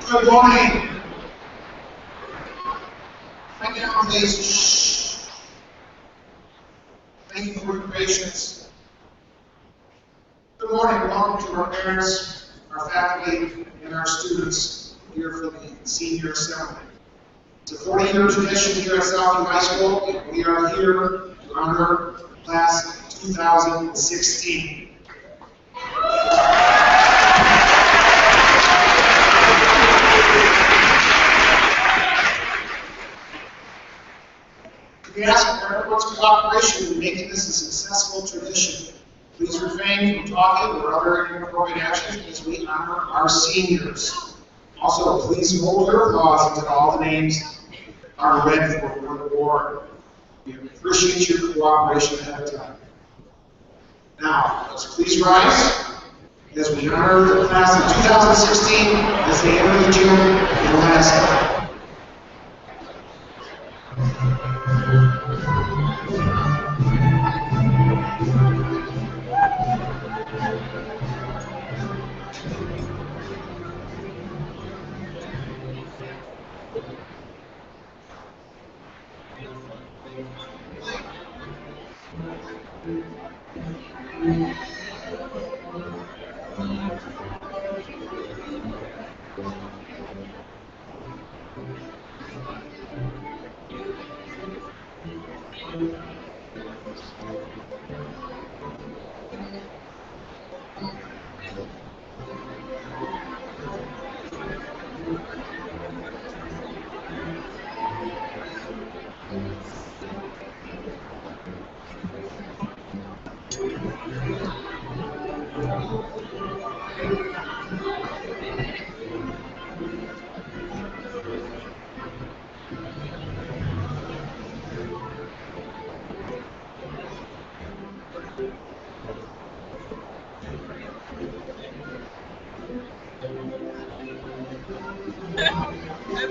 Good morning. Right now, please. Thank you for your patience. Good morning. Welcome to our parents, our faculty, and our students here for the Senior Assembly. It's a 40-year tradition here at Southview High School, and we are here to honor class 2016. We ask for everyone's cooperation in making this a successful tradition. Please refrain from talking or other inappropriate actions as we honor our seniors. Also, please hold your applause until all the names are read for the board. We appreciate your cooperation ahead of time. Now, let's please rise as we honor the class of 2016 as they enter the gym in the last time. I'm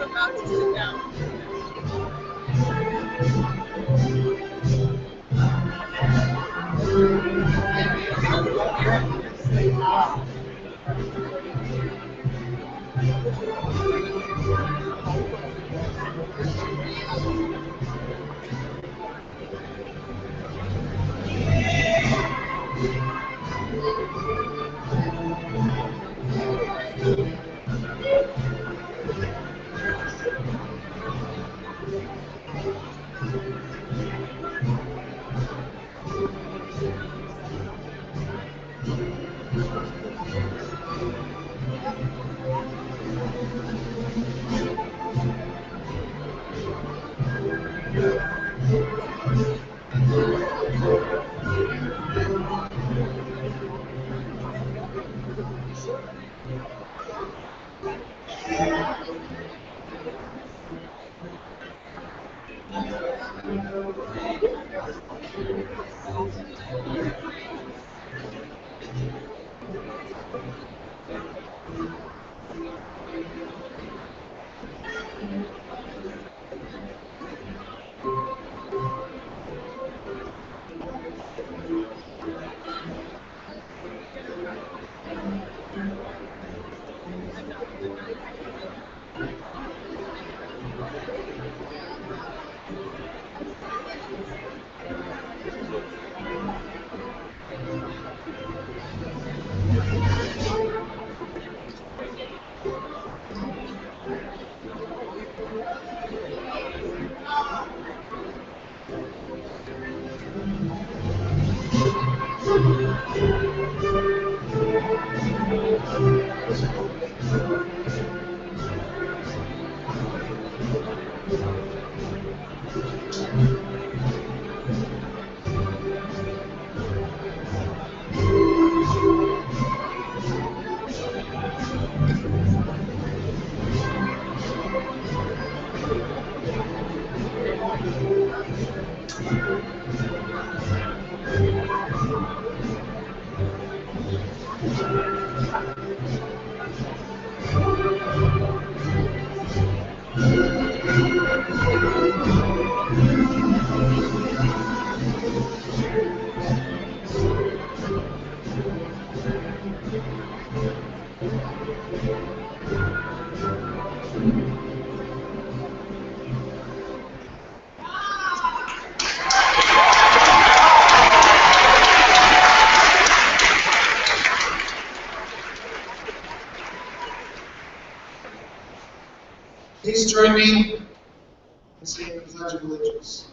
about to sit down. Please join me in saying the Pledge of Allegiance.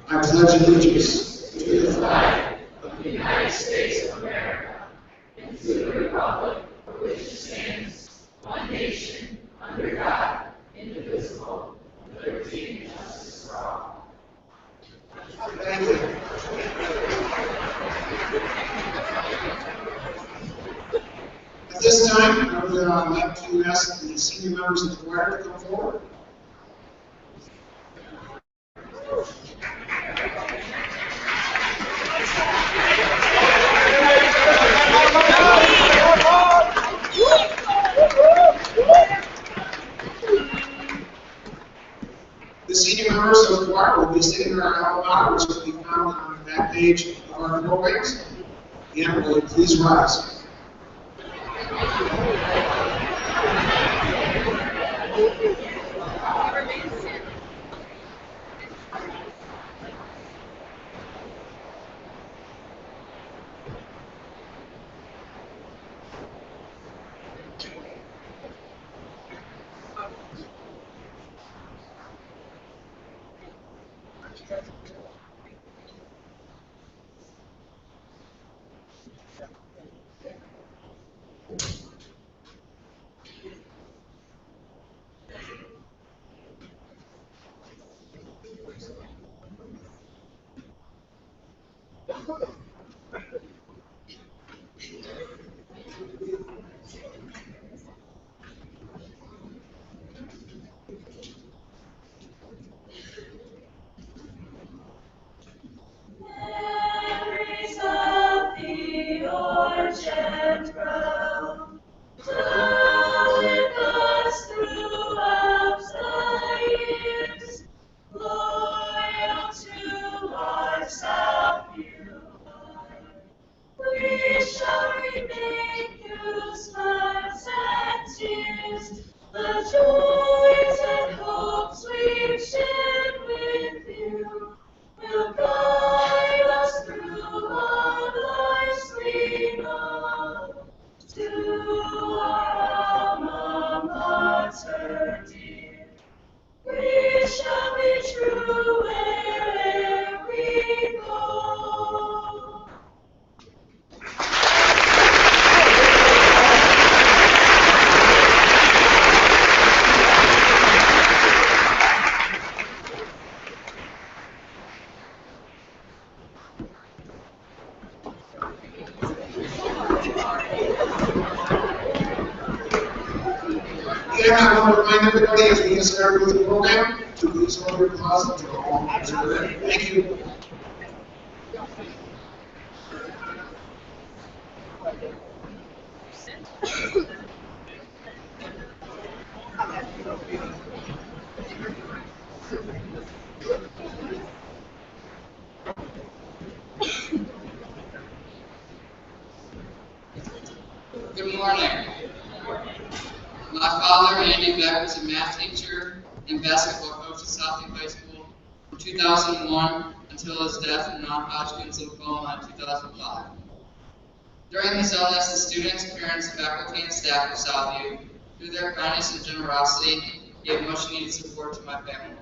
I pledge allegiance to the flag of the United States of America and to the republic for which it stands, one nation, under God, indivisible, with liberty and justice for all. Thank you. At this time, I would like to ask the senior members of the choir to come forward. The senior members of the choir will be singing our alma mater, which will be found on the back page of our programs. Again, will you please rise? Memories of the orchard grove dwell with us throughout the years, loyal to our Southview life. We shall remain through smiles and tears, the joys and hopes we've shared with you will guide us through all life's lead on to our alma mater dear. We shall be true where'er we go. Again, I want to remind everybody as we get started with the program to please hold your applause until all hands are ready. Thank you. Good morning. My father, Andy Beck, was a math teacher and basketball coach at Southview High School from 2001 until his death in non-Hodgkin's lymphoma in 2005. During his illness, the students, parents, faculty, and staff of Southview, through their kindness and generosity, gave much needed support to my family.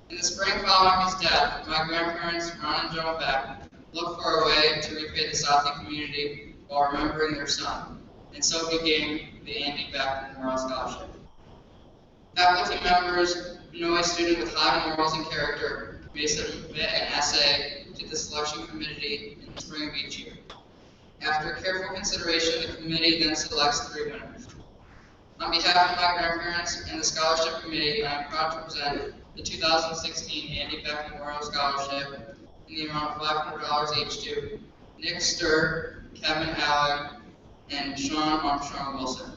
In the spring following his death, my grandparents, Ron and Joan Beck, looked for a way to repay the Southview community while remembering their son, and so began the Andy Beck Memorial Scholarship. Faculty members who know a student with high morals and character may submit an essay to the selection committee in the spring of each year. After careful consideration, the committee then selects 3 winners. On behalf of my grandparents and the scholarship committee, I am proud to present the 2016 Andy Beck Memorial Scholarship in the amount of $500 each to Nick Sturr, Kevin Allen, and Sean Armstrong Wilson.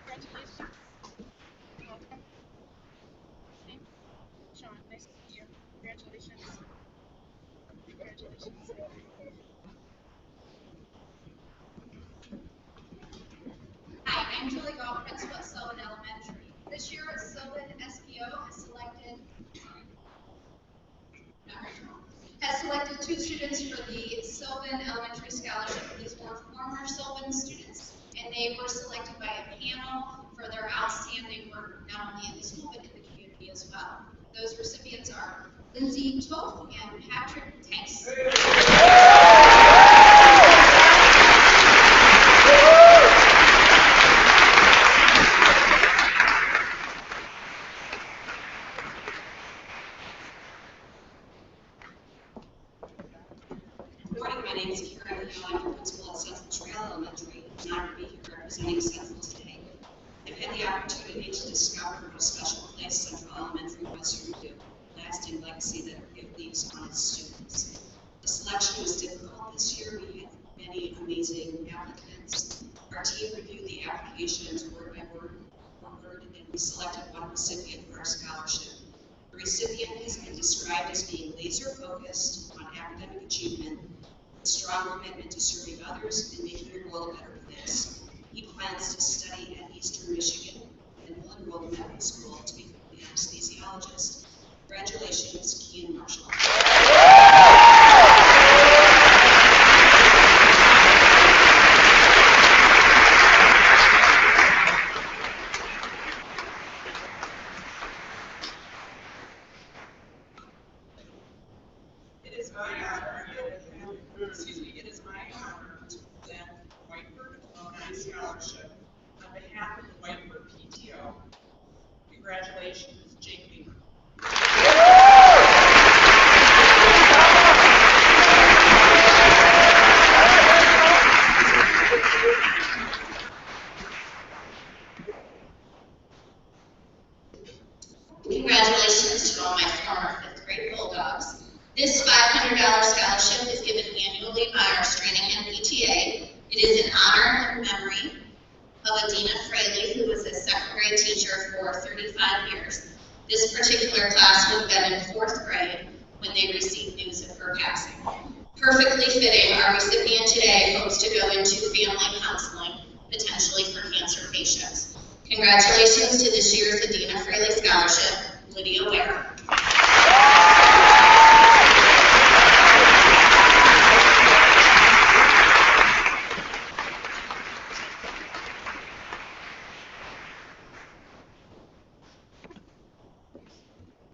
Congratulations. You're welcome. Okay. Sean, nice to meet you. Congratulations. Congratulations. Hi, I'm Julie Gall, principal at Sylvan Elementary. This year, Sylvan SPO has selected 2 students for the Sylvan Elementary Scholarship. These were former Sylvan students, and they were selected by a panel for their outstanding work, not only in the school, but in the community as well. Those recipients are Lindsay Toth and Patrick Tanks. Good morning, my name is Karen Hill. I'm the principal at Central Trail Elementary, and I'm to be here representing Central today. I've had the opportunity to discover what a special place Central Elementary was for you, a lasting legacy that it leaves on its students. The selection was difficult this year. We had many amazing applicants. Our team reviewed the applications word by word, and we selected one recipient for our scholarship. The recipient has been described as being laser focused on academic achievement, a strong commitment to serving others and making your world a better place. He plans to study at Eastern Michigan and will enroll in medical school to become an anesthesiologist. Congratulations, Kean Marshall. Congratulations, Jake Beamer. Congratulations to all my former fifth grade Bulldogs. This $500 scholarship is given annually by our Stranahan PTA. It is in honor and memory of Adina Fraley, who was a second grade teacher for 35 years. This particular class would have been in fourth grade when they received news of her passing. Perfectly fitting, our recipient today hopes to go into family counseling, potentially for cancer patients. Congratulations to this year's Adina Fraley Scholarship, Lydia Ware.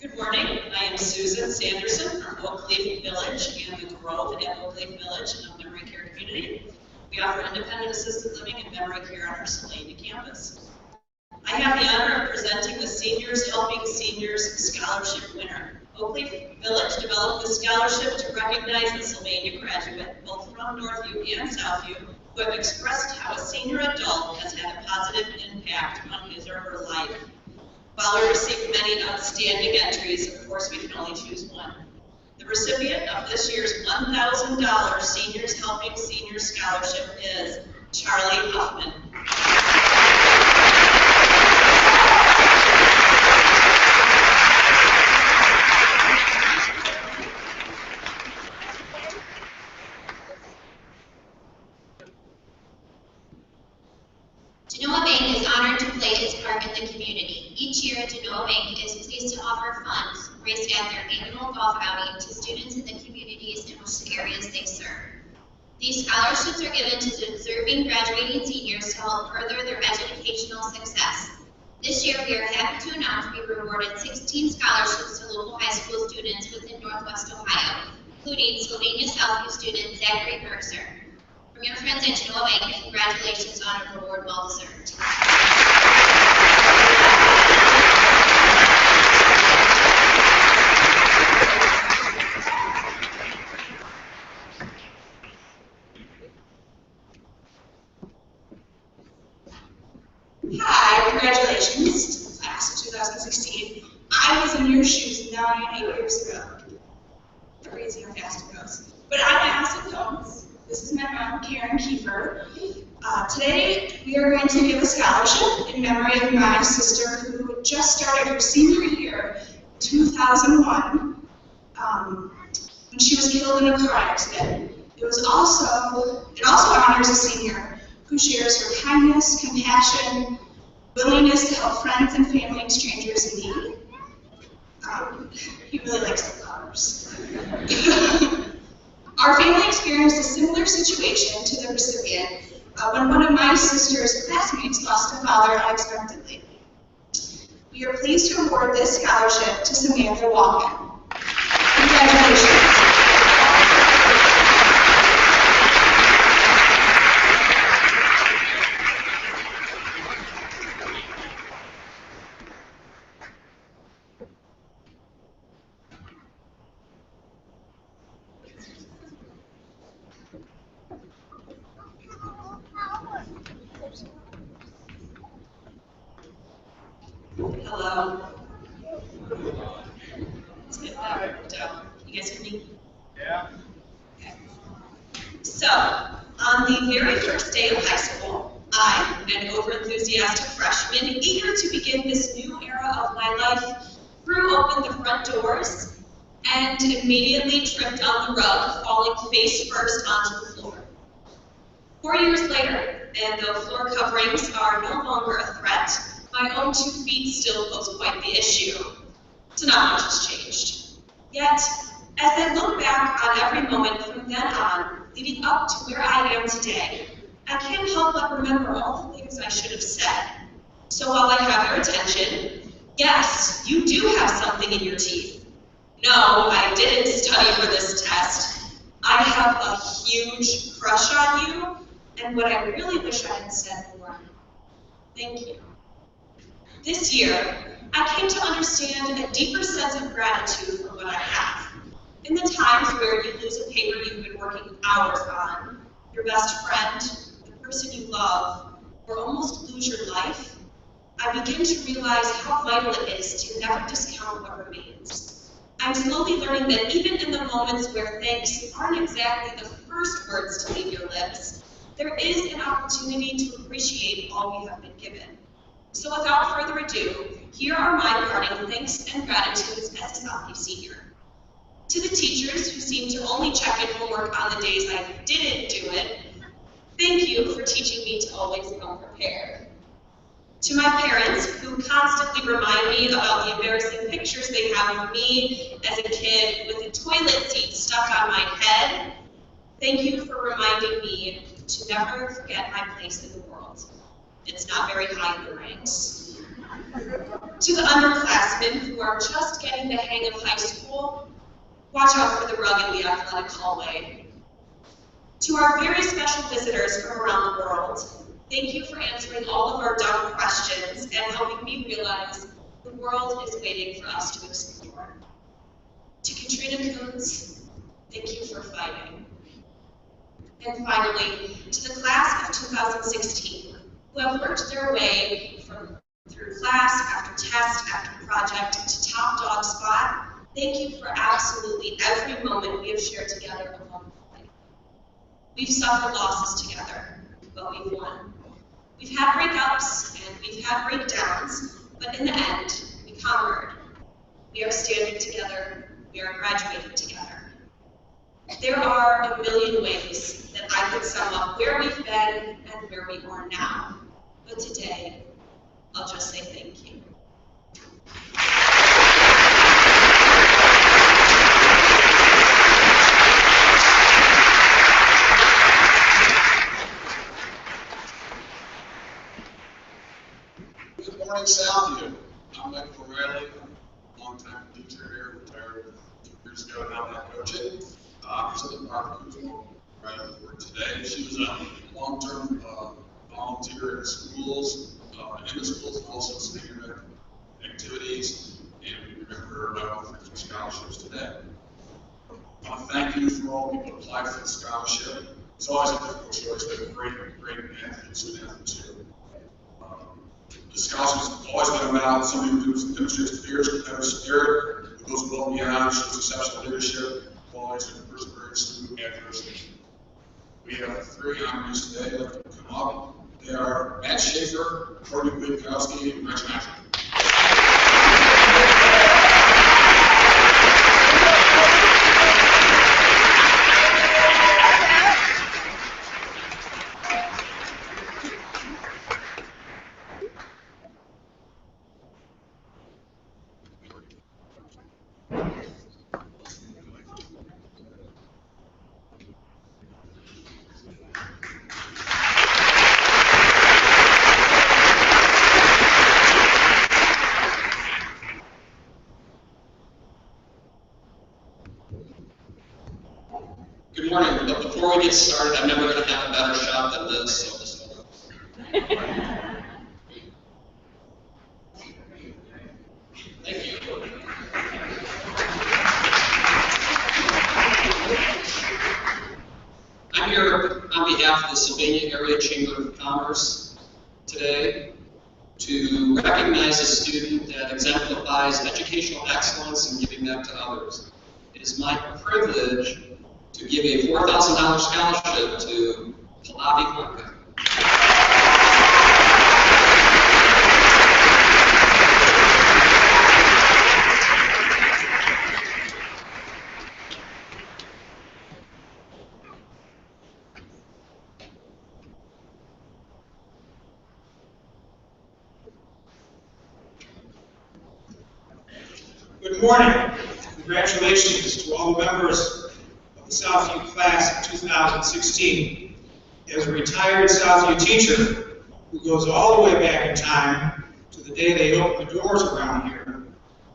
Good morning. I am Susan Sanderson from Oakleaf Village and the Grove at Oakleaf Village in the Memory Care community. We offer independent assisted living and memory care on our Sylvania campus. I have the honor of presenting the Seniors Helping Seniors Scholarship winner. Oakleaf Village developed this scholarship to recognize the Sylvania graduate, both from Northview and Southview, who have expressed how a senior adult has had a positive impact on his or her life. While we received many outstanding entries, of course we can only choose one. The recipient of this year's $1,000 Seniors Helping Seniors Scholarship is Charlie Huffman. Genoa Bank is honored to play its part in the community. Each year, Genoa Bank is pleased to offer funds raised at their annual golf outing to students in the communities in which the areas they serve. These scholarships are given to deserving graduating seniors to help further their educational success. This year, we are happy to announce we rewarded 16 scholarships to local high school students within Northwest Ohio, including Sylvania Southview student Zachary Mercer. From your friends at Genoa Bank, congratulations on a reward well deserved. Hi, congratulations, class of 2016. I was in your shoes 8 years ago. Crazy how fast it goes. But I'm Allison Combs. This is my mom, Karen Kiefer. Today, we are going to give a scholarship in memory of my sister who just started her senior year in 2001 when she was killed in a car accident. It also honors a senior who shares her kindness, compassion, willingness to help friends and family and strangers in need. He really likes the flowers. Our family experienced a similar situation to the recipient when one of my sister's classmates lost a father unexpectedly. We are pleased to award this scholarship to Samantha Walken. Congratulations. Hello. Let's get that down. You guys hear me? Yeah. Okay. So, on the very first day of high school, I, an over-enthusiastic freshman, eager to begin this new era of my life, threw open the front doors and immediately tripped on the rug, falling face first onto the floor. 4 years later, and though floor coverings are no longer a threat, my own 2 feet still pose quite the issue. So not much has changed. Yet, as I look back on every moment from then on, leading up to where I am today, I can't help but remember all the things I should have said. So while I have your attention, yes, you do have something in your teeth. No, I didn't study for this test. I have a huge crush on you, and what I really wish I had said more. Thank you. This year, I came to understand a deeper sense of gratitude for what I have. In the times where you lose a paper you've been working hours on, your best friend, the person you love, or almost lose your life, I begin to realize how vital it is to never discount what remains. I'm slowly learning that even in the moments where thanks aren't exactly the first words to leave your lips, there is an opportunity to appreciate all we have been given. So without further ado, here are my parting thanks and gratitudes as a Southview senior. To the teachers who seem to only check in homework on the days I didn't do it, thank you for teaching me to always come prepared. To my parents who constantly remind me about the embarrassing pictures they have of me as a kid with a toilet seat stuck on my head, thank you for reminding me to never forget my place in the world. It's not very high in the ranks. To the underclassmen who are just getting the hang of high school, watch out for the rug in the athletic hallway. To our very special visitors from around the world, thank you for answering all of our dumb questions and helping me realize the world is waiting for us to explore. To Katrina Coons, thank you for fighting. And finally, to the class of 2016, who have worked their way through class after test after project to top dog spot, thank you for absolutely every moment we have shared together along the way. We've suffered losses together, but we've won. We've had breakups and we've had breakdowns, but in the end, we conquered. We are standing together, we are graduating together. There are a million ways that I could sum up where we've been and where we are now, but today, I'll just say thank you. Good morning, Southview. I'm Michael O'Reilly, longtime teacher here, retired 2 years ago now, not coaching. President Martha Kuzma, right at work today. She was a long-term volunteer in schools, and also senior activities, and we remember her with some scholarships today. I want to thank you for all people who applied for the scholarship. It's always a difficult choice. They're great athletes, good athletes here. The scholarship's always been about somebody who demonstrates fierce competitive spirit, who goes above and beyond, shows exceptional leadership, qualities, and perseverance through adversity. We have 3 honorees today that have come up. They are Matt Schaefer, Courtney Witkowski, and Rich Matthew. Good morning, but before we get started, I'm never going to have a better shot than this, so just hold on. Thank you. I'm here on behalf of the Sylvania Area Chamber of Commerce today to recognize a student that exemplifies educational excellence and giving back to others. It is my privilege to give a $4,000 scholarship to Pallavi Blanca. Good morning. Congratulations to all the members of the Southview class of 2016. As a retired Southview teacher who goes all the way back in time to the day they opened the doors around here,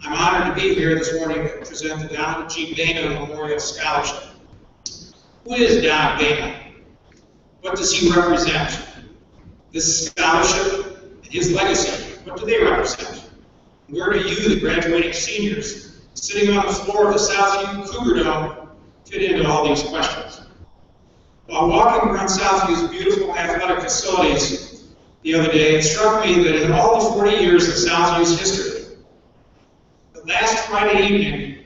I'm honored to be here this morning to present the Donald G. Dana Memorial Scholarship. Who is Donald Dana? What does he represent? This scholarship and his legacy, what do they represent? Where do you, the graduating seniors, sitting on the floor of the Southview Cougar Dome, fit into all these questions? While walking around Southview's beautiful athletic facilities the other day, it struck me that in all the 40 years of Southview's history, the last Friday evening,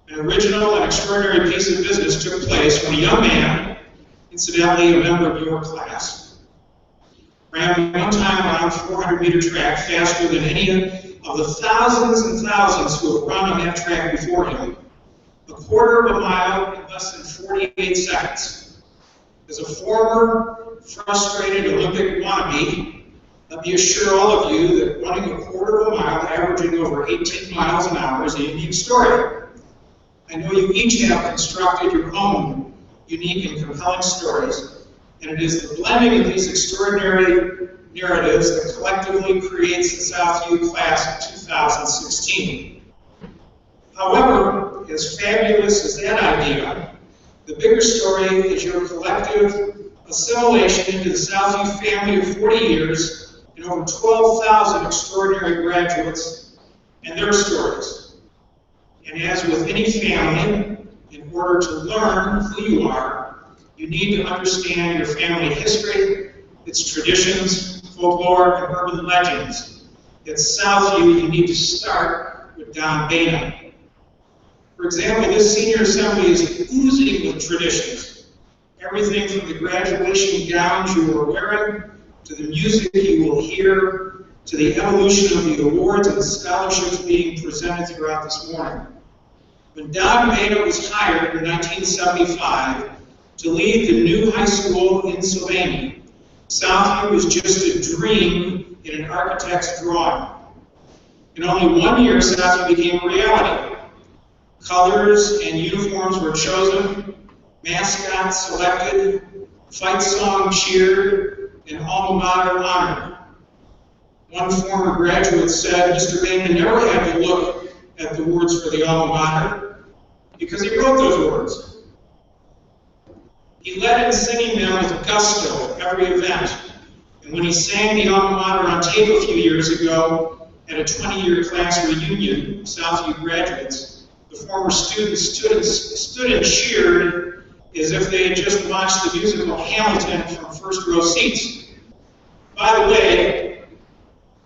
an original and extraordinary piece of business took place when a young man, incidentally a member of your class, ran one time around 400-meter track faster than any of the thousands and thousands who have run on that track before him, a quarter of a mile in less than 48 seconds. As a former frustrated Olympic wannabe, let me assure all of you that running a quarter of a mile, averaging over 18 miles an hour, is a unique story. I know you each have constructed your own unique and compelling stories, and it is the blending of these extraordinary narratives that collectively creates the Southview class of 2016. However, as fabulous as that idea, the bigger story is your collective assimilation into the Southview family of 40 years and over 12,000 extraordinary graduates and their stories. And as with any family, in order to learn who you are, you need to understand your family history, its traditions, folklore, and urban legends. At Southview, you need to start with Don Baina. For example, this senior assembly is oozing with traditions. Everything from the graduation gowns you are wearing, to the music you will hear, to the evolution of the awards and scholarships being presented throughout this morning. When Don Baina was hired in 1975 to lead the new high school in Sylvania, Southview was just a dream in an architect's drawing. In only 1 year, Southview became a reality. Colors and uniforms were chosen, mascots selected, fight song cheered, and alma mater honored. One former graduate said Mr. Baina never had to look at the words for the alma mater because he wrote those words. He led in singing them with gusto at every event, and when he sang the alma mater on tape a few years ago at a 20-year class reunion of Southview graduates, the former students stood and cheered as if they had just watched the musical Hamilton from first row seats. By the way,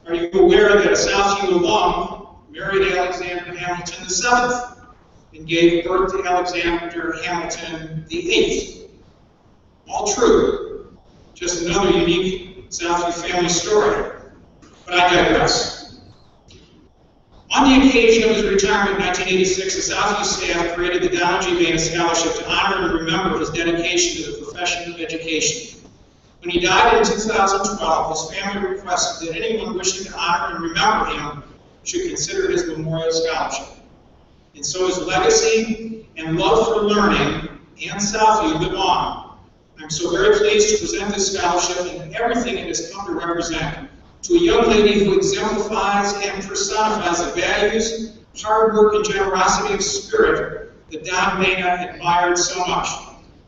are you aware that a Southview alum married Alexander Hamilton VII and gave birth to Alexander Hamilton VIII? All true. Just another unique Southview family story. But I digress. On the occasion of his retirement in 1986, the Southview staff created the Donald G. Baina Scholarship to honor and remember his dedication to the profession of education. When he died in 2012, his family requested that anyone wishing to honor and remember him should consider his memorial scholarship. And so his legacy and love for learning and Southview live on. I'm so very pleased to present this scholarship and everything it has come to represent to a young lady who exemplifies and personifies the values, hard work, and generosity of spirit that Don Baina admired so much.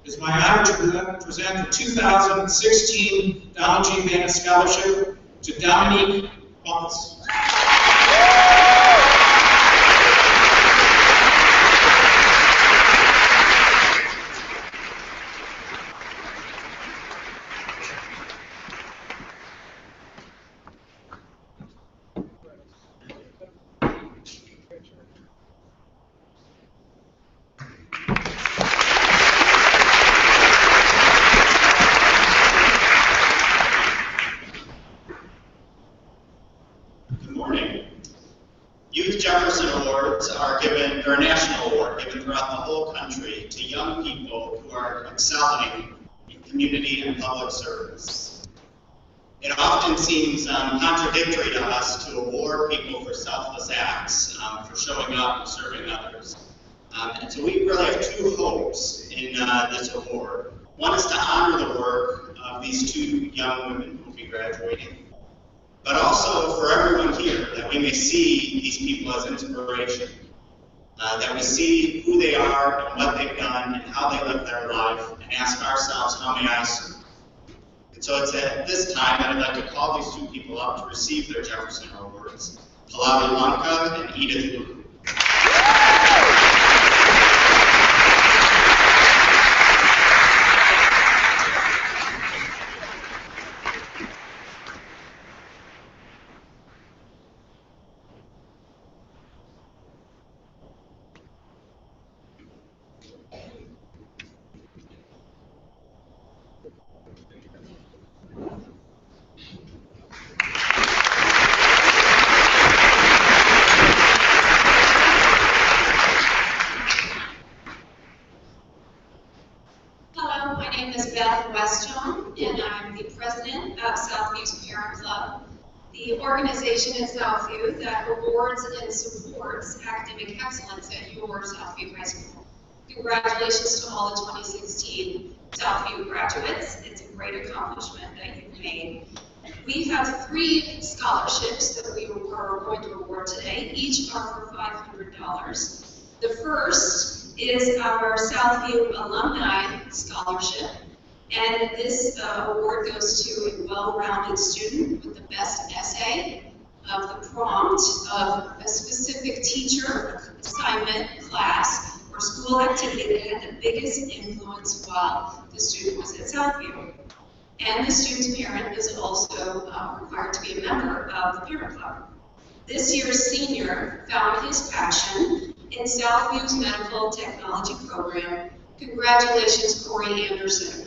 It is my honor to present the 2016 Donald G. Baina Scholarship to Dominique Bumpus. Excelling in community and public service. It often seems contradictory to us to award people for selfless acts, for showing up and serving others. And so we really have two hopes in this award. One is to honor the work of these two young women who will be graduating, but also for everyone here, that we may see these people as inspiration. That we see who they are and what they've done and how they live their life and ask ourselves, how may I serve? And so it's at this time that I'd like to call these two people up to receive their Jefferson Awards, Pallavi Lanka and Edith Luke. Hello, my name is Beth Westjohn, and I'm the president of Southview's Parent Club, the organization in Southview that awards and supports academic excellence at your Southview High School. Congratulations to all the 2016 Southview graduates. It's a great accomplishment that you've made. We have 3 scholarships that we are going to award today. Each are for $500. The first is our Southview Alumni Scholarship, and this award goes to a well-rounded student with the best essay of the prompt of a specific teacher, assignment, class, or school activity that had the biggest influence while the student was at Southview. And the student's parent is also required to be a member of the Parent Club. This year's senior found his passion in Southview's medical technology program. Congratulations, Corey Anderson.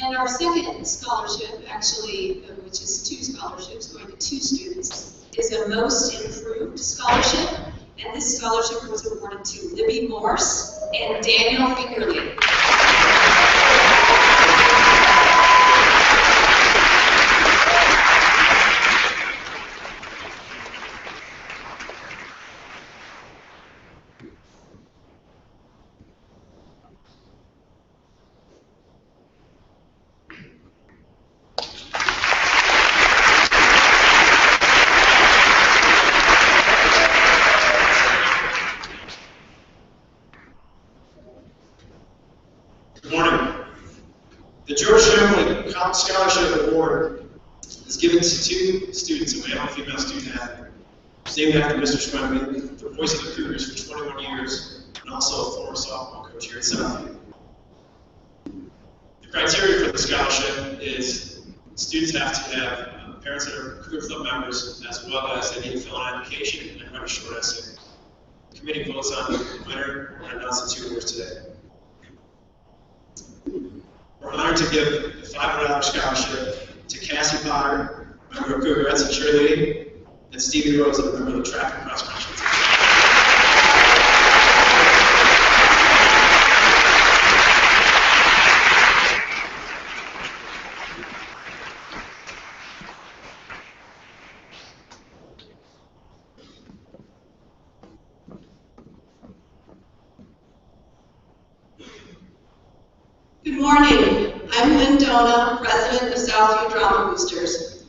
And our second scholarship, actually, which is 2 scholarships going to 2 students, is a Most Improved Scholarship. And this scholarship was awarded to Libby Morse and Daniel Fingerly. Good morning. The George Family Scholarship Award is given to 2 students, a male and female student athlete. It's named after Mr. Schwemmy, the voice of the Cougars for 21 years, and also a former softball coach here at Southview. The criteria for the scholarship is students have to have parents that are Cougar Club members, as well as they need to fill an application and write a short essay. The committee votes on the winner and announces the 2 winners today. We're honored to give a $500 scholarship to Cassie Potter, member of Cougarettes and cheerleading, and Stevie Rose, a member of the track and cross country team. Good morning. I'm Lynn Dona, president of Southview Drama Boosters.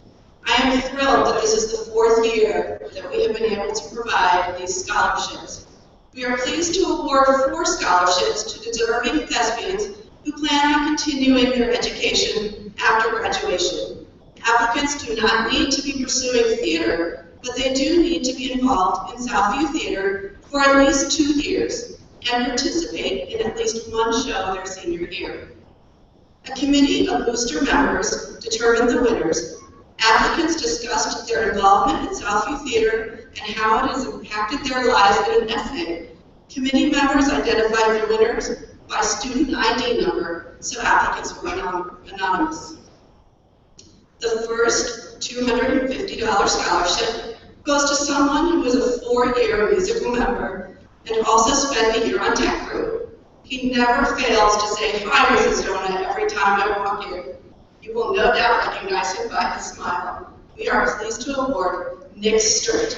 I am thrilled that this is the 4th year that we have been able to provide these scholarships. We are pleased to award 4 scholarships to deserving thespians who plan on continuing their education after graduation. Applicants do not need to be pursuing theater, but they do need to be involved in Southview Theater for at least 2 years and participate in at least 1 show their senior year. A committee of booster members determined the winners. Applicants discussed their involvement in Southview Theater and how it has impacted their lives in an essay. Committee members identified the winners by student ID number, so applicants were anonymous. The first $250 scholarship goes to someone who is a 4-year musical member and also spent a year on tech crew. He never fails to say, "Hi, Mrs. Dona," every time I walk in. You will no doubt recognize him by his smile. We are pleased to award Nick Sturt.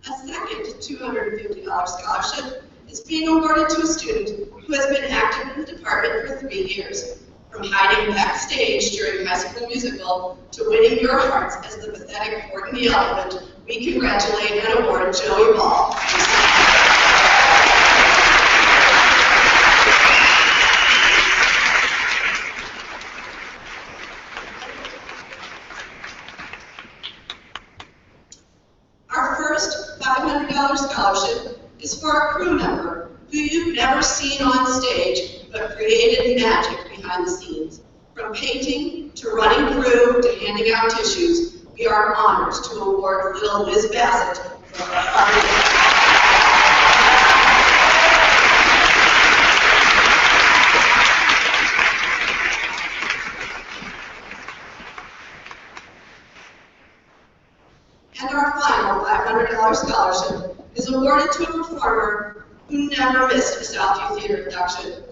A second $250 scholarship is being awarded to a student who has been active in the department for 3 years. From hiding backstage during High School Musical to winning your hearts as the pathetic Horton the Elephant, we congratulate and award Joey Ball. Our first $500 scholarship is for a crew member who you've never seen on stage but created magic behind the scenes. From painting to running through to handing out tissues, we are honored to award little Liz Bassett for our And our final $500 scholarship is awarded to a performer who never missed a Southview Theater production.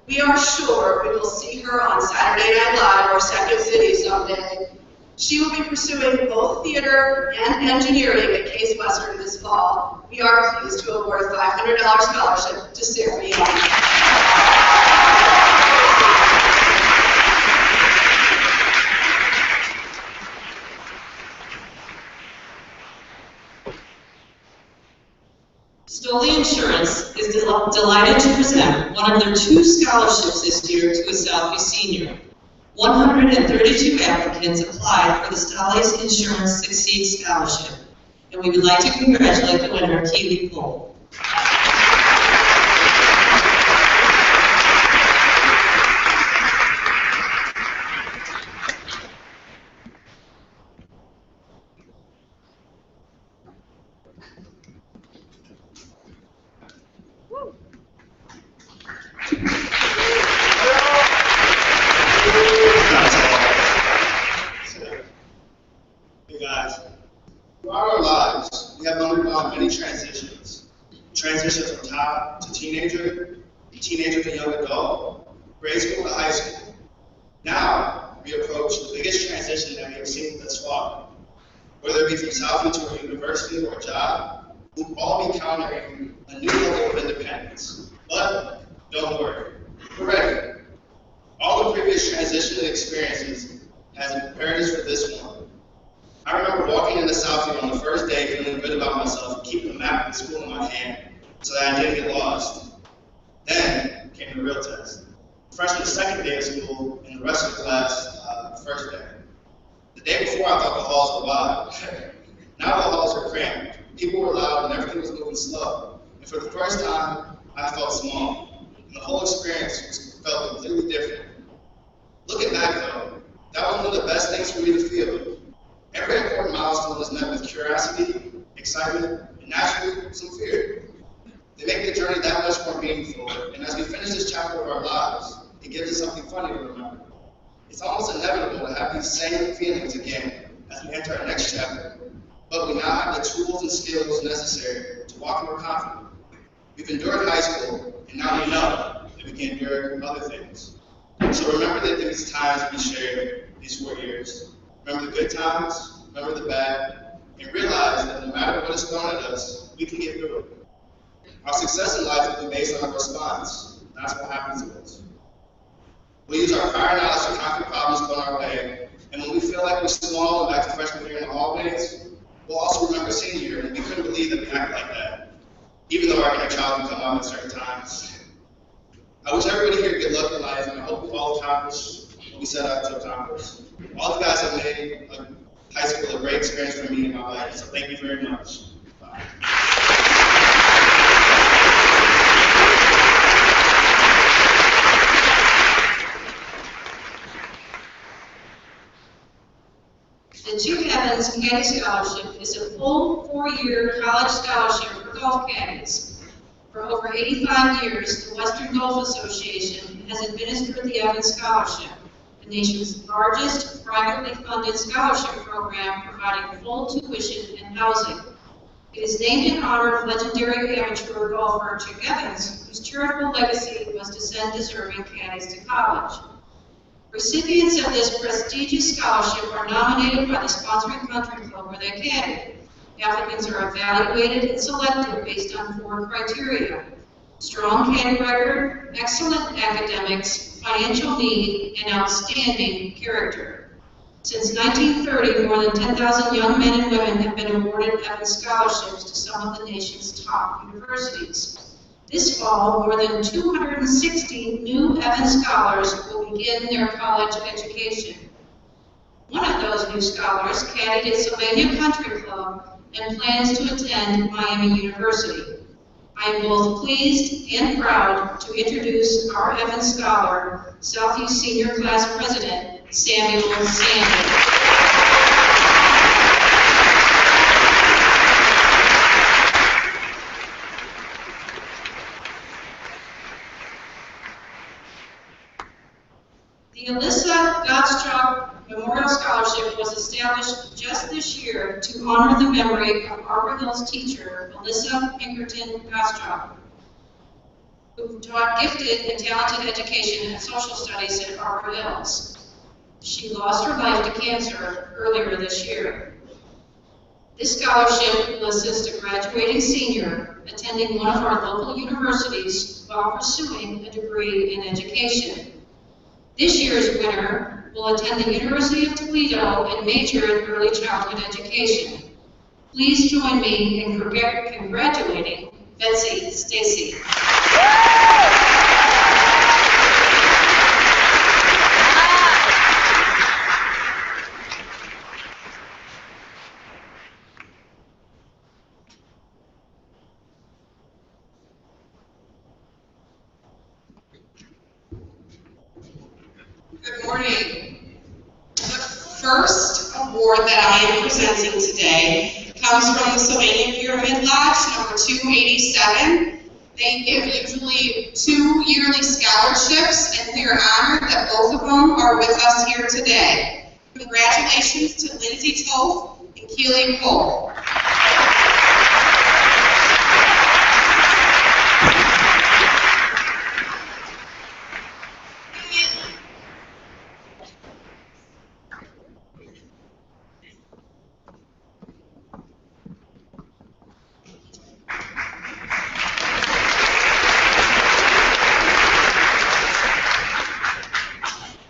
We are sure we will see her on Saturday Night Live or Second City someday. She will be pursuing both theater and engineering at Case Western this fall. We are pleased to award a $500 scholarship to Sarah Young. Stoli Insurance is delighted to present one of their 2 scholarships this year to a Southview senior. 132 applicants applied for the Stoli Insurance Succeed Scholarship, and we would like to congratulate the winner, Keely Cole. Throughout our lives, we have undergone many transitions. Transitions from child to teenager, teenager to young adult, grade school to high school. Now, we approach the biggest transition that we have seen thus far. Whether it be from Southview to a university or a job, we'll all be encountering a new level of independence. But don't worry, we're ready. All the previous transition experiences has prepared us for this one. I remember walking into Southview on the first day feeling good about myself and keeping the map of the school in my hand so that I didn't get lost. Then came the real test. Freshman second day of school and the rest of the class first day. The day before I thought the halls were wide. Now the halls are cramped. People were loud and everything was moving slow. And for the first time, I felt small. And the whole experience felt completely different. Looking back though, that was one of the best things for me to feel. Every important milestone is met with curiosity, excitement, and naturally, some fear. They make the journey that much more meaningful, and as we finish this chapter of our lives, it gives us something funny to remember. It's almost inevitable to have these same feelings again as we enter our next chapter, but we now have the tools and skills necessary to walk more confident. We've endured high school, and now we know that we can endure other things. So remember that these times we shared these 4 years. Remember the good times, remember the bad, and realize that no matter what is thrown at us, we can get through it. Our success in life will be based on our response. That's what happens to us. We'll use our prior knowledge to conquer problems thrown our way, and when we feel like we're small and back to freshman year in the hallways, we'll also remember senior year, and we couldn't believe that we acted like that, even though our inner child can come out at certain times. I wish everybody here good luck in life, and I hope we all accomplish what we set out to accomplish. All you guys have made high school a great experience for me in my life, so thank you very much. Bye. The Two Heavens Caddy Scholarship is a full 4-year college scholarship for golf caddies. For over 85 years, the Western Golf Association has administered the Evans Scholarship, the nation's largest privately funded scholarship program providing full tuition and housing. It is named in honor of legendary amateur golfer Chick Evans, whose charitable legacy was to send deserving caddies to college. Recipients of this prestigious scholarship are nominated by the sponsoring country club where they caddy. Applicants are evaluated and selected based on 4 criteria: strong caddy record, excellent academics, financial need, and outstanding character. Since 1930, more than 10,000 young men and women have been awarded Evans scholarships to some of the nation's top universities. This fall, more than 260 new Evans scholars will begin their college education. One of those new scholars caddied at Sylvania Country Club and plans to attend Miami University. I am both pleased and proud to introduce our Evans Scholar, Southview Senior Class President, Samuel Sanders. The Alyssa Gottschalk Memorial Scholarship was established just this year to honor the memory of Arbor Hills teacher, Alyssa Pinkerton Gottschalk, who taught gifted and talented education and social studies at Arbor Hills. She lost her life to cancer earlier this year. This scholarship will assist a graduating senior attending one of our local universities while pursuing a degree in education. This year's winner will attend the University of Toledo and major in early childhood education. Please join me in congratulating Betsy Stacy. Good morning. The first award that I am presenting today comes from the Sylvania Pyramid Lodge, number 287. They give usually 2 yearly scholarships, and we are honored that both of them are with us here today. Congratulations to Lindsay Toth and Keely Cole.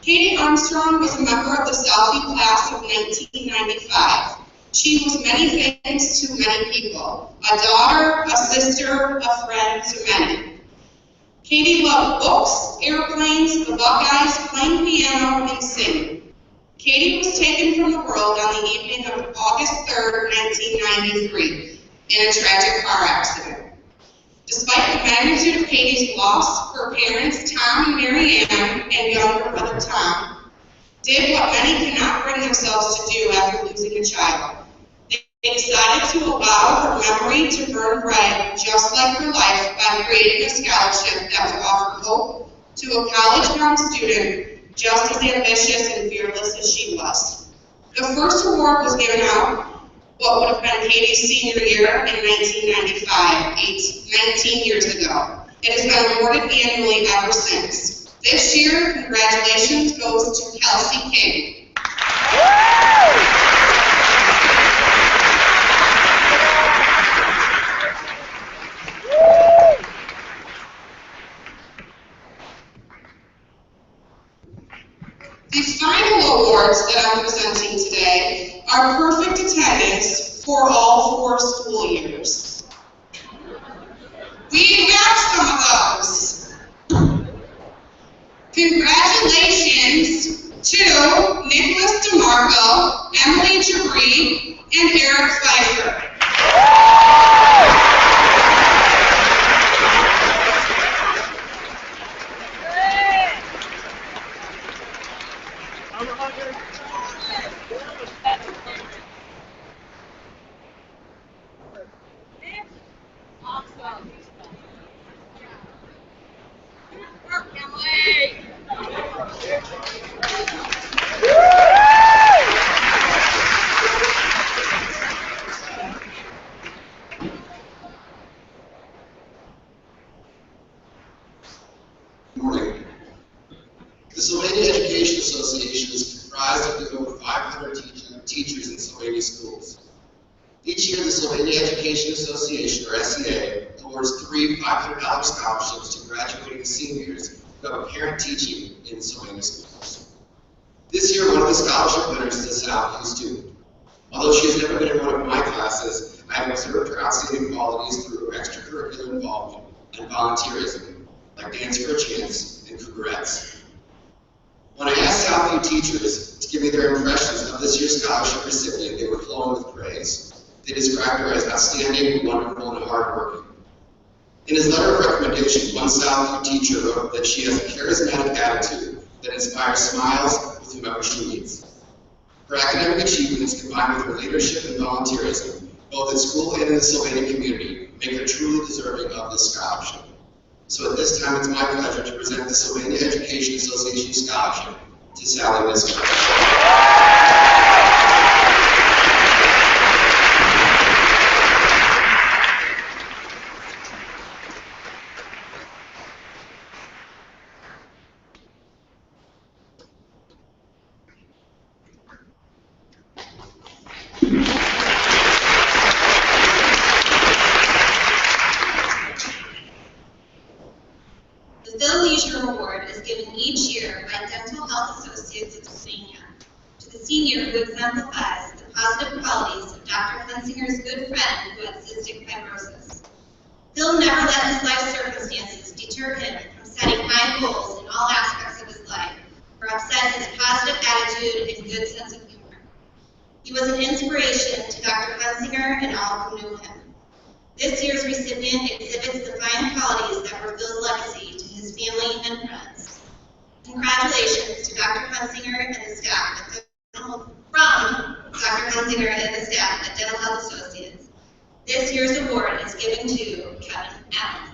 Katie Armstrong was a member of the Southview class of 1995. She was many things to many people: a daughter, a sister, a friend to many. Katie loved books, airplanes, the Buckeyes, playing piano, and singing. Katie was taken from the world on the evening of August 3rd, 1993, in a tragic car accident. Despite the magnitude of Katie's loss, her parents, Tom and Mary Ann, and younger brother Tom, did what many cannot bring themselves to do after losing a child. They decided to allow her memory to burn bright, just like her life, by creating a scholarship that would offer hope to a college-bound student just as ambitious and fearless as she was. The first award was given out what would have been Katie's senior year in 1995, 19 years ago. It has been awarded annually ever since. This year, congratulations goes to Kelsey King. The final awards that I'm presenting today are perfect attendance for all 4 school years. We have some of those. Congratulations to Nicholas DeMarco, Emily Jabri, and Eric Pfeiffer. Good morning. The Sylvania Education Association is comprised of the over 500 teachers in Sylvania schools. Each year, the Sylvania Education Association, or SEA, awards 3 $500 scholarships to graduating seniors who have a parent teaching in Sylvania schools. This year, one of the scholarship winners is a Southview student. Although she has never been in one of my classes, I have observed her outstanding qualities through her extracurricular involvement and volunteerism, like Dance for a Chance and Cougarettes. When I asked Southview teachers to give me their impressions of this year's scholarship recipient, they were flowing with praise. They described her as outstanding, wonderful, and hardworking. In his letter of recommendation, one Southview teacher wrote that she has a charismatic attitude that inspires smiles with whomever she meets. Her academic achievements, combined with her leadership and volunteerism, both at school and in the Sylvania community, make her truly deserving of this scholarship. So at this time, it's my pleasure to present the Sylvania Education Association Scholarship to Sally Miskell. The Phil Leisure Award is given each year by Dental Health Associates of Sylvania to the senior who exemplifies the positive qualities of Dr. Hunsinger's good friend who had cystic fibrosis. Phil never let his life circumstances deter him from setting high goals in all aspects of his life, or upset his positive attitude and good sense of humor. He was an inspiration to Dr. Hunsinger and all who knew him. This year's recipient exhibits the fine qualities that were Phil's legacy to his family and friends. Congratulations to Dr. Hunsinger and the staff at Dental Health Associates. This year's award is given to Kevin Allen.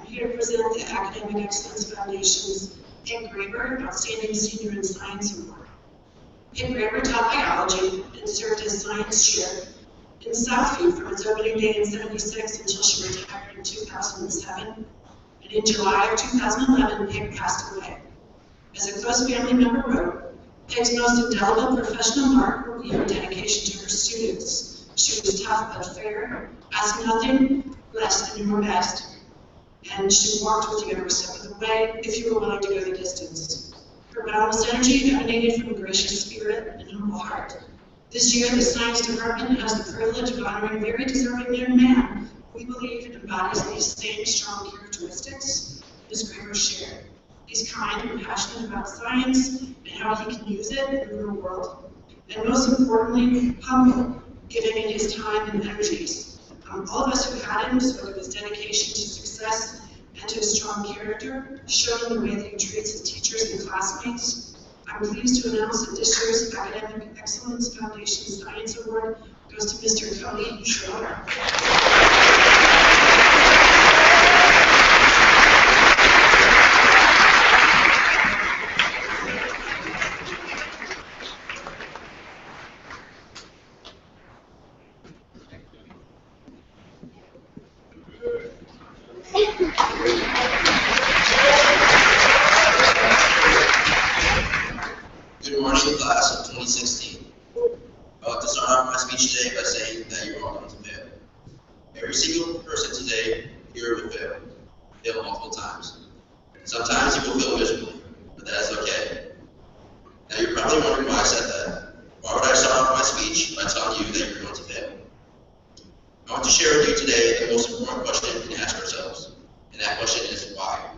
I'm here to present the Academic Excellence Foundation's Peg Graber Outstanding Senior in Science Award. Peg Graber taught biology and served as science chair in Southview from its opening day in '76 until she retired in 2007. And in July of 2011, Peg passed away. As a close family member wrote, Peg's most indelible professional mark will be her dedication to her students. She was tough but fair, asked nothing less than your best, and she walked with you every step of the way if you were willing to go the distance. Her boundless energy emanated from a gracious spirit and humble heart. This year, the Science Department has the privilege of honoring a very deserving young man who we believe embodies these same strong characteristics Ms. Graber shared. He's kind and passionate about science and how he can use it in the real world. And most importantly, humble, giving in his time and energies. All of us who had him spoke of his dedication to success and to his strong character, showed in the way that he treats his teachers and classmates. I'm pleased to announce that this year's Academic Excellence Foundation Science Award goes to Mr. Cody Schroeder. Good morning, class of 2016. I want to start off my speech today by saying that you're all going to fail. Every single person today here will fail multiple times. Sometimes you will fail miserably, but that is okay. Now you're probably wondering why I said that. Why would I start off my speech by telling you that you're going to fail? I want to share with you today the most important question we can ask ourselves, and that question is why.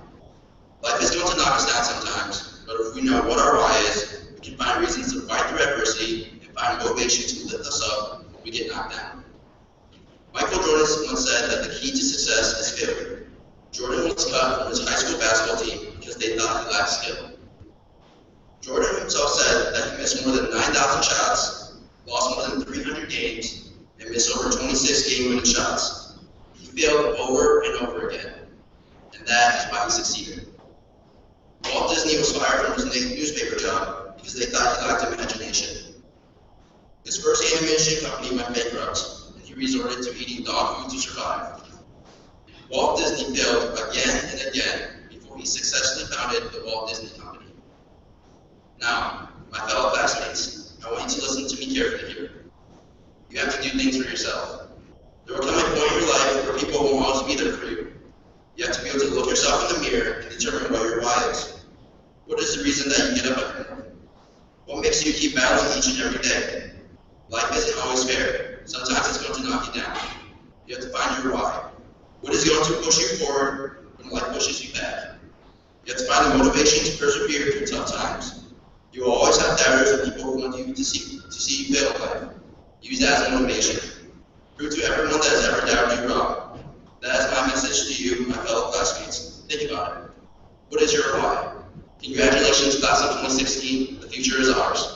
Life is going to knock us down sometimes, but if we know what our why is, we can find reasons to fight through adversity and find motivation to lift us up when we get knocked down. Michael Jordan once said that the key to success is failure. Jordan was cut from his high school basketball team because they thought he lacked skill. Jordan himself said that he missed more than 9,000 shots, lost more than 300 games, and missed over 26 game-winning shots. He failed over and over again, and that is why he succeeded. Walt Disney was fired from his newspaper job because they thought he lacked imagination. His first animation company went bankrupt, and he resorted to eating dog food to survive. Walt Disney failed again and again before he successfully founded the Walt Disney Company. Now, my fellow classmates, I want you to listen to me carefully here. You have to do things for yourself. There will come a point in your life where people won't always be there for you. You have to be able to look yourself in the mirror and determine what your why is. What is the reason that you get up every morning? What makes you keep battling each and every day? Life isn't always fair. Sometimes it's going to knock you down. You have to find your why. What is going to push you forward when life pushes you back? You have to find the motivation to persevere through tough times. You will always have doubters and people who want you to see you fail in life. Use that as motivation. Prove to everyone that has ever doubted you wrong. That is my message to you, my fellow classmates. Think about it. What is your why? Congratulations, class of 2016. The future is ours.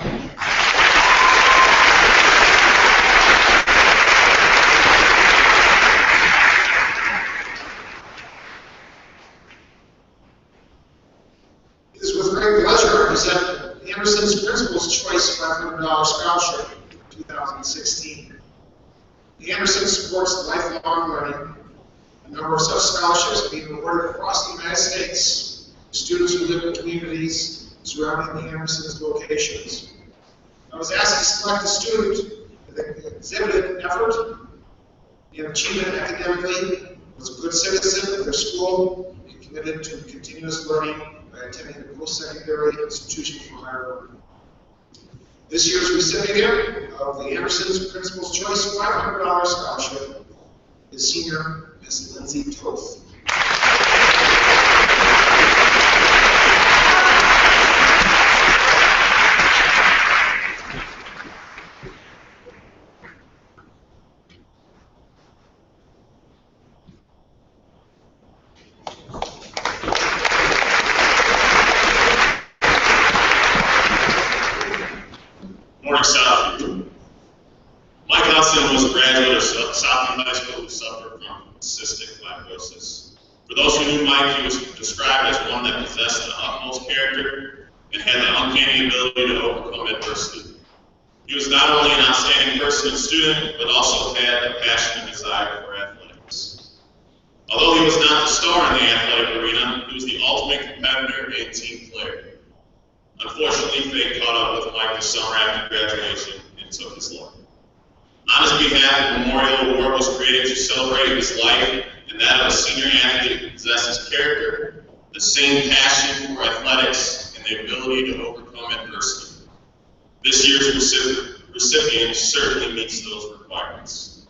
It is with great pleasure to present Anderson's Principal's Choice $500 Scholarship for 2016. The Anderson supports lifelong learning. A number of such scholarships are being awarded across the United States to students who live in communities surrounding the Anderson's locations. I was asked to select a student that exhibited effort and achievement academically, was a good citizen of their school, and committed to continuous learning by attending a post-secondary institution for higher learning. This year's recipient of the Anderson's Principal's Choice $500 Scholarship is senior Ms. Lindsay Toth. Morning, Southview. Mike Hudson was a graduate of Southview High School who suffered from cystic fibrosis. For those who knew Mike, he was described as one that possessed the utmost character and had the uncanny ability to overcome adversity. He was not only an outstanding person and student, but also had a passion and desire for athletics. Although he was not the star in the athletic arena, he was the ultimate competitor and team player. Unfortunately, fate caught up with Mike the summer after graduation and took his life. On his behalf, a memorial award was created to celebrate his life and that of a senior athlete who possesses character, the same passion for athletics, and the ability to overcome adversity. This year's recipient certainly meets those requirements.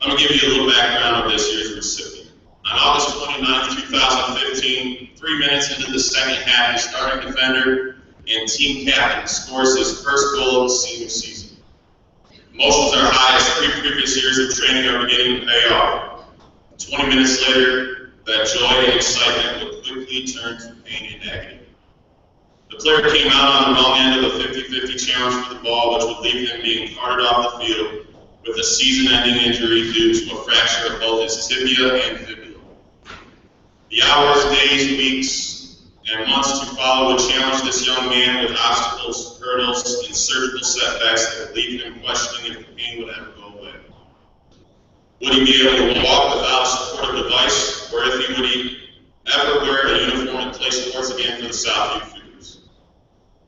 I'm going to give you a little background of this year's recipient. On August 29, 2015, 3 minutes into the second half, the starting defender and team captain scores his first goal of the senior season. Emotions are high as 3 previous years of training are beginning to pay off. 20 minutes later, that joy and excitement would quickly turn to pain and agony. The player came out on the wrong end of the 50-50 challenge for the ball, which would leave him being carted off the field with a season-ending injury due to a fracture of both his tibia and fibula. The hours, days, weeks, and months to follow would challenge this young man with obstacles, hurdles, and surgical setbacks that would leave him questioning if the pain would ever go away. Would he be able to walk without a supportive device, or if he would ever wear a uniform and play sports again for the Southview Cougars?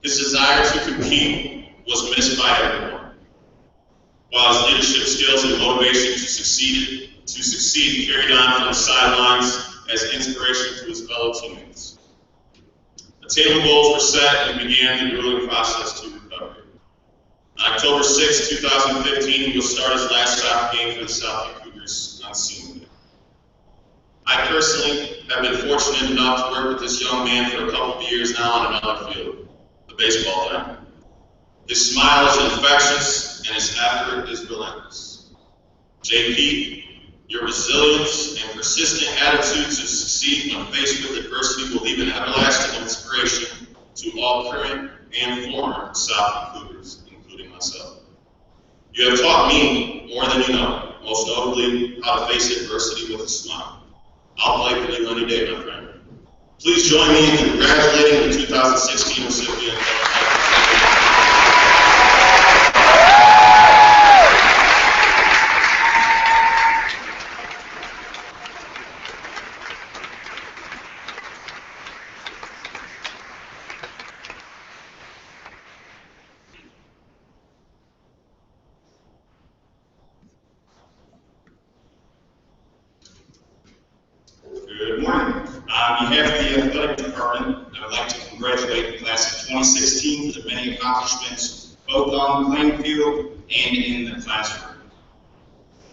His desire to compete was missed by everyone, while his leadership skills and motivation to succeed carried on from the sidelines as inspiration to his fellow teammates. Attainable goals were set and began the grueling process to recovery. On October 6, 2015, he will start his last soccer game for the Southview Cougars on senior day. I personally have been fortunate enough to work with this young man for a couple of years now on another field, the baseball diamond. His smile is infectious and his effort is relentless. JP, your resilience and persistent attitude to succeed when faced with adversity will leave an everlasting inspiration to all current and former South Cougars, including myself. You have taught me more than you know, most notably how to face adversity with a smile. I'll play for you any day, my friend. Please join me in congratulating the 2016 recipient. Good morning. On behalf of the athletic department, I would like to congratulate the class of 2016 for the many accomplishments both on the playing field and in the classroom.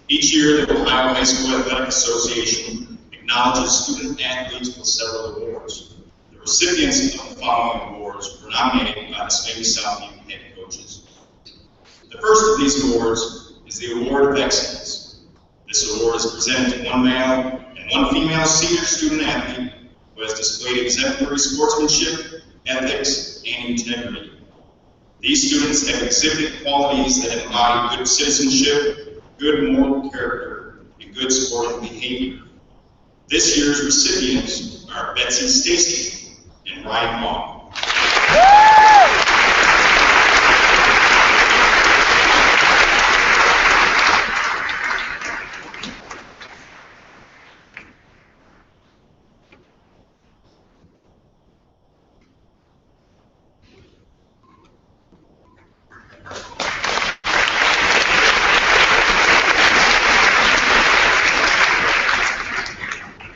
Each year, the Ohio High School Athletic Association acknowledges student athletes with several awards. The recipients of the following awards were nominated by the Spaney Southview head coaches. The first of these awards is the Award of Excellence. This award is presented to one male and one female senior student athlete who has displayed exemplary sportsmanship, ethics, and integrity. These students have exhibited qualities that embody good citizenship, good moral character, and good sporting behavior. This year's recipients are Betsy Stacy and Ryan Long.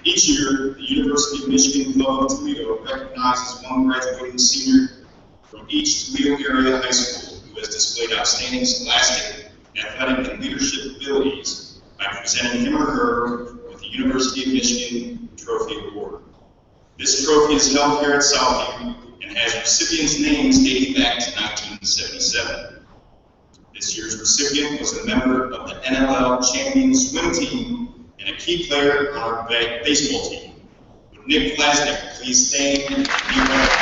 Each year, the University of Michigan Club of Toledo recognizes one graduating senior from each Toledo area high school who has displayed outstanding scholastic, athletic, and leadership abilities by presenting him or her with the University of Michigan Trophy Award. This trophy is held here at Southview and has recipients' names dating back to 1977. This year's recipient was a member of the NLL champion swim team and a key player on our baseball team. Would Nick Plasnick please stand and be recognized?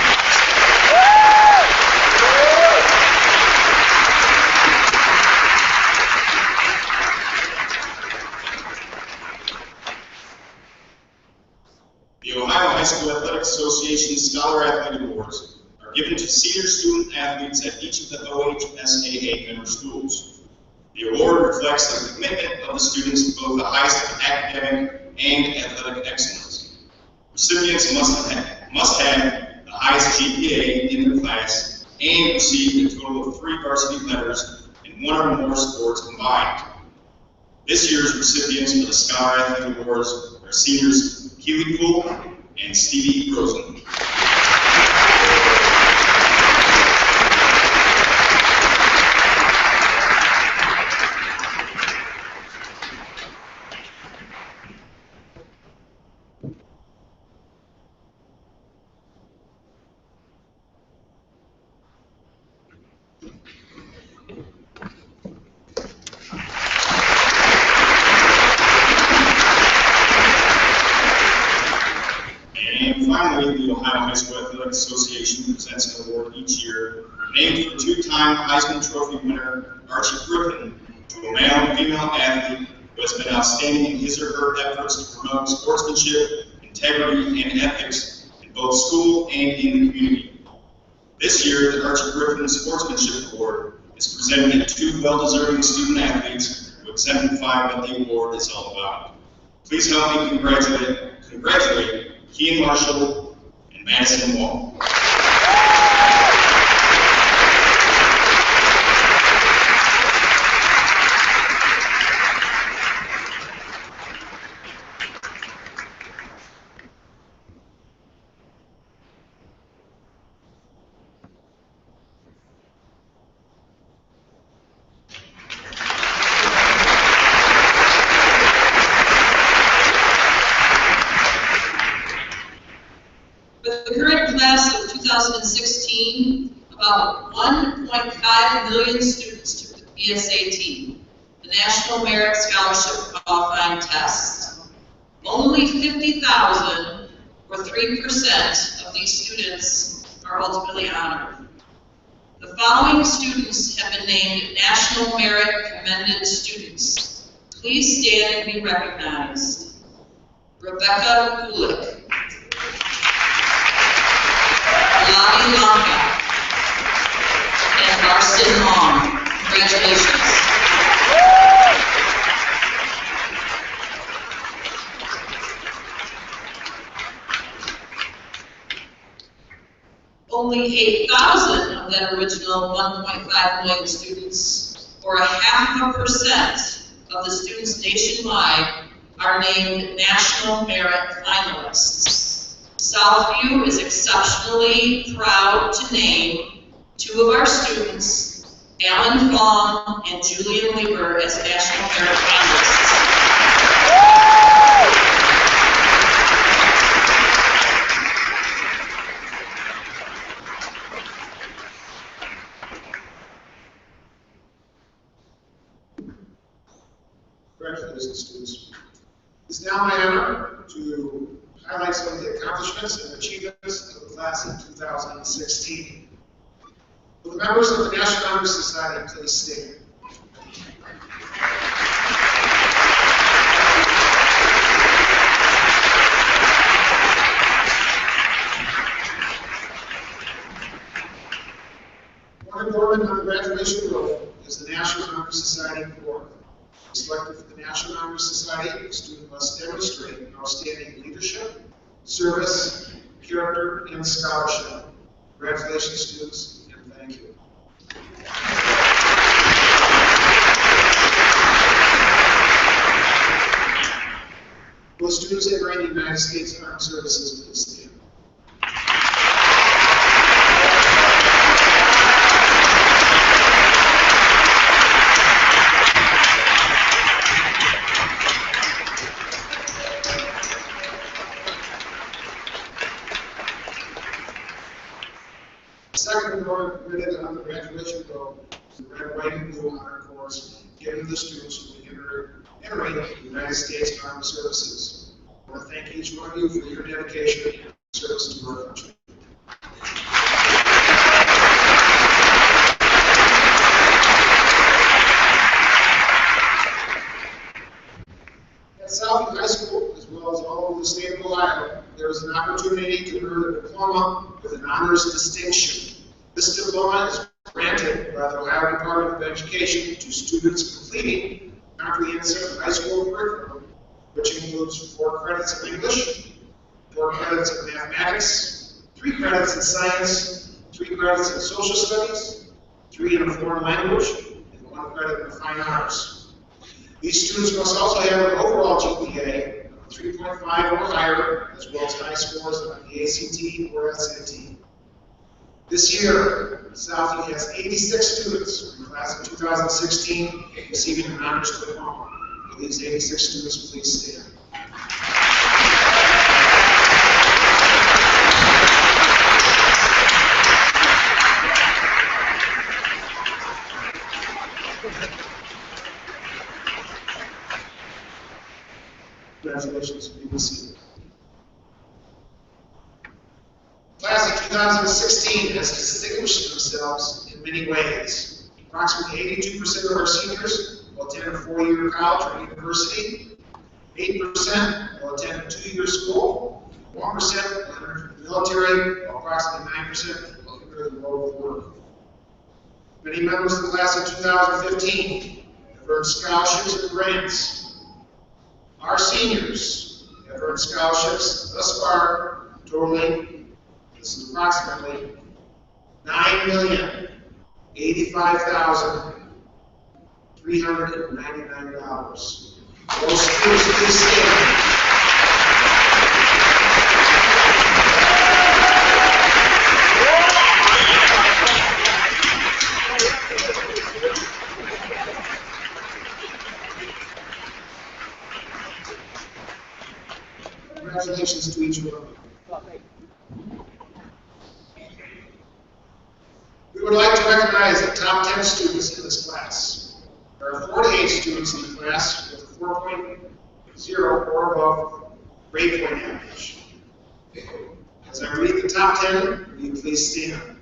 The Ohio High School Athletic Association Scholar Athlete Awards are given to senior student athletes at each of the OHSAA member schools. The award reflects the commitment of the students to both the highest academic and athletic excellence. Recipients must have the highest GPA in their class and receive a total of 3 varsity letters in 1 or more sports combined. This year's recipients for the Scholar Athlete Awards are seniors Keely Poole and Stevie Rosen. Finally, the Ohio High School Athletic Association presents an award each year named for 2-time Heisman Trophy winner Archie Griffin to a male and female athlete who has been outstanding in his or her efforts to promote sportsmanship, integrity, and ethics in both school and in the community. This year, the Archie Griffin Sportsmanship Award is presented to 2 well-deserving student athletes who exemplify what the award is all about. Please help me congratulate Kean Marshall and Madison Wall. The current class of 2016, about 1.5 million students took the PSAT, the National Merit Scholarship Qualifying Test. Only 50,000, or 3% of these students, are ultimately honored. The following students have been named National Merit Commended Students. Please stand and be recognized. Rebecca Gulick. Lani Lanka. And Marcin Long. Congratulations. Only 8,000 of that original 1.5 million students, or 0.5% of the students nationwide, are named National Merit Finalists. Southview is exceptionally proud to name 2 of our students, Alan Fong and Julian Lieber, as National Merit Finalists. Congratulations, students. It's now my honor to highlight some of the accomplishments and achievements of the class of 2016. Will the members of the National Honor Society please stand? One enrollment on the graduation roll is the National Honor Society Award. Selected for the National Honor Society, the student must demonstrate outstanding leadership, service, character, and scholarship. Congratulations, students, and thank you. Will students entering the United States Armed Services please stand? Second award permitted on the graduation roll is the red, white, and blue honor course given to the students who will be entering the United States Armed Services. I want to thank each one of you for your dedication and service to our country. At Southview High School, as well as all over the state of Ohio, there is an opportunity to earn a diploma with an honors distinction. This diploma is granted by the Ohio Department of Education to students completing comprehensive high school curriculum, which includes 4 credits of English, 4 credits of mathematics, 3 credits in science, 3 credits in social studies, 3 in a foreign language, and 1 credit in fine arts. These students must also have an overall GPA of 3.5 or higher, as well as high scores on the ACT or SAT. This year, Southview has 86 students from the class of 2016 receiving an honors diploma. Will these 86 students please stand? Congratulations, be seated. Class of 2016 has distinguished themselves in many ways. Approximately 82% of our seniors will attend a 4-year college or university, 8% will attend a 2-year school, 1% will enter the military, while approximately 9% will enter the world of work. Many members of the class of 2015 have earned scholarships and grants. Our seniors have earned scholarships thus far totaling, this is approximately $9,085,399. Those students please stand. Congratulations to each one of them. We would like to recognize the top 10 students in this class. There are 48 students in the class with a 4.0 or above grade point average. As I read the top 10, will you please stand?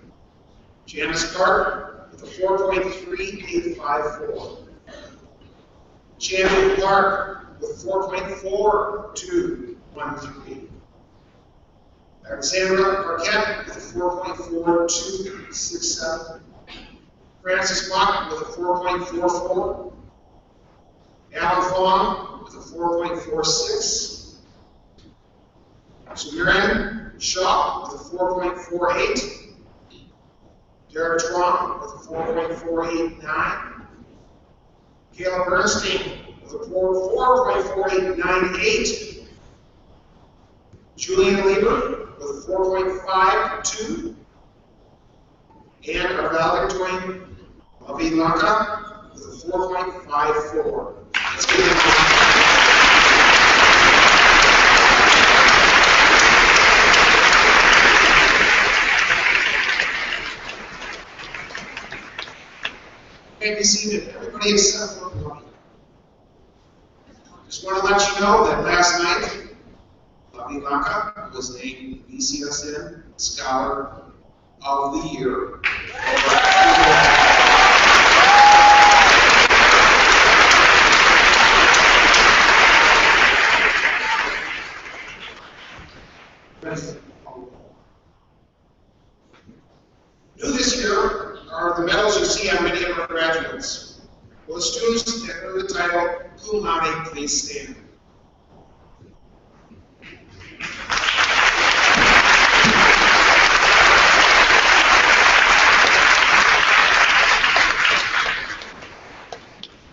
Janice Clark with a 4.3854. Champion Clark with 4.4213. Alexandra Arquette with a 4.4267. Francis Mock with a 4.44. Alan Fong with a 4.46. Samiran Shaw with a 4.48. Derek Twan with a 4.489. Caleb Bernstein with a 4.4898. Julian Lieber with a 4.52. And our valedictorian, Avi Lanka, with a 4.54. Let's give them be seated. Everybody except for one. Just want to let you know that last night, Avi Lanka was named BCSN Scholar of the Year. New this year are the medals you see on many of our graduates. Will the students that earn the title cum laude please stand?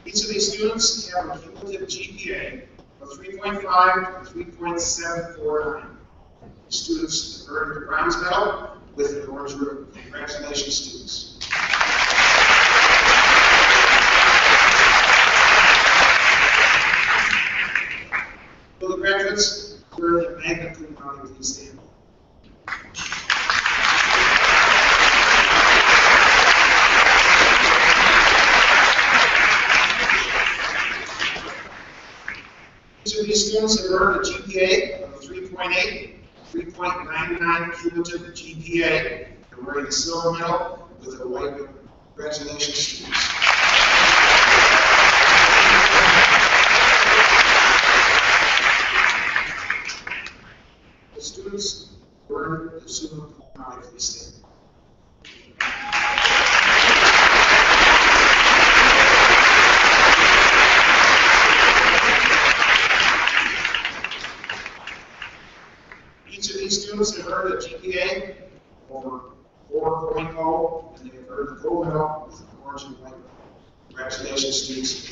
Each of these students have a cumulative GPA of 3.5 to 3.749. Students earned the bronze medal with an orange ribbon. Congratulations, students. Will the graduates earn the magna cum laude please stand? Each of these students have earned a GPA of 3.8, 3.99 cumulative GPA, and wearing a silver medal with a white ribbon. Congratulations, students. The students who earned the summa cum laude please stand. Each of these students have earned a GPA over 4.0, and they have earned the gold medal with an orange and white. Congratulations, students.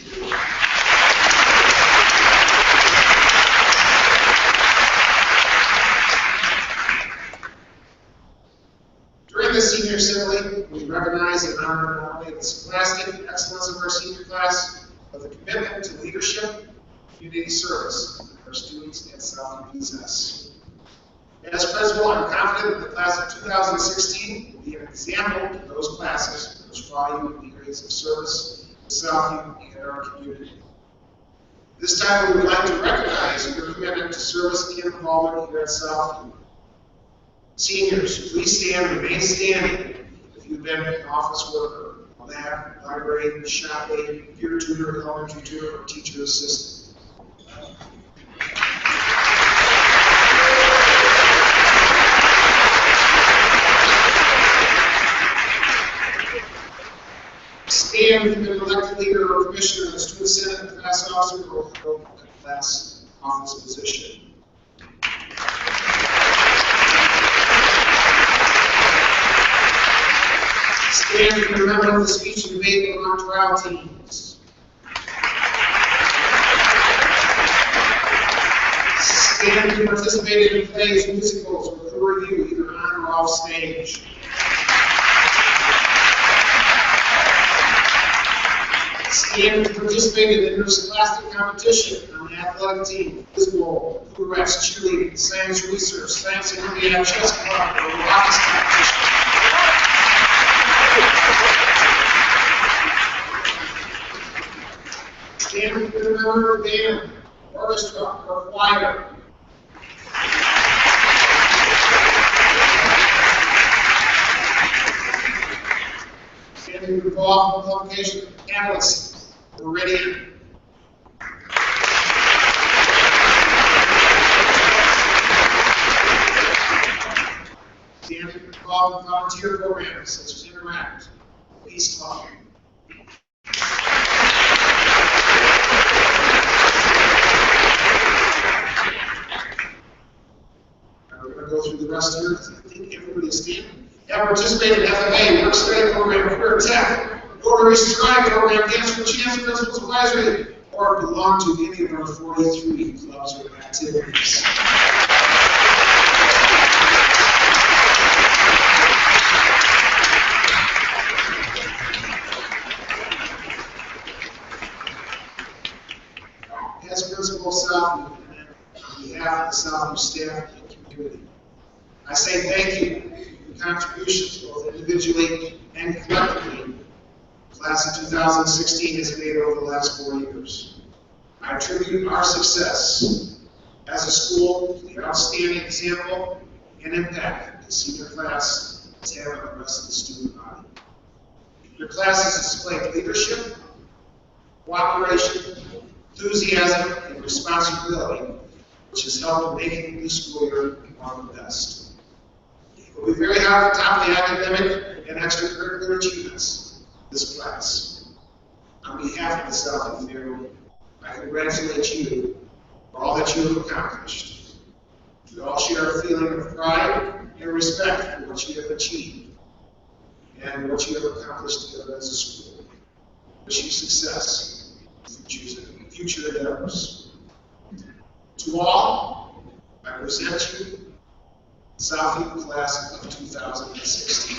During the senior assembly, we recognize and honor not only the scholastic excellence of our senior class, but the commitment to leadership and community service that our students at Southview possess. As principal, I'm confident that the class of 2016 will be an example to those classes which value the areas of service to Southview and our community. This time, we would like to recognize your commitment to service and involvement here at Southview. Seniors, please stand and remain standing if you've been an office worker, a lab, library, shop aide, peer tutor, elementary tutor, or teacher assistant. Stand if you've been elected leader or commissioner in the student senate, class officer, or held a class office position. Stand if you're a member of the speech and debate or mock trial teams. Stand if you participated in plays, musicals, or career review, either on or off stage. Stand if you participated in interscholastic competition on the athletic team, football, pirouettes, cheerleading, science research, science and Olympiad, chess club, or robotics competition. Stand if you're a member of a band, orchestra, or choir. Thank you to all publication panelists. We're ready. Standing involved in volunteer programs such as Interact, Peace Club. We're going to go through the rest here. I think everybody's standing. Have participated in FFA, Work Study Program, Career Tech, Rotary Strive Program, Dance for Chance, Principals Advisory, or belong to any of our 43 clubs or activities. As Principal of Southview, on behalf of the Southview staff and community, I say thank you for your contributions, both individually and collectively, the class of 2016 has made over the last 4 years. I attribute our success as a school to the outstanding example and impact the senior class has had on the rest of the student body. Your class has displayed leadership, cooperation, enthusiasm, and responsibility, which has helped in making the school year one of the best. We'll be very hard at the top of the academic and extracurricular achievements of this class. On behalf of the Southview family, I congratulate you for all that you have accomplished. We all share a feeling of pride and respect for what you have achieved and what you have accomplished together as a school. Wish you success in future endeavors. To all, I present you the Southview class of 2016.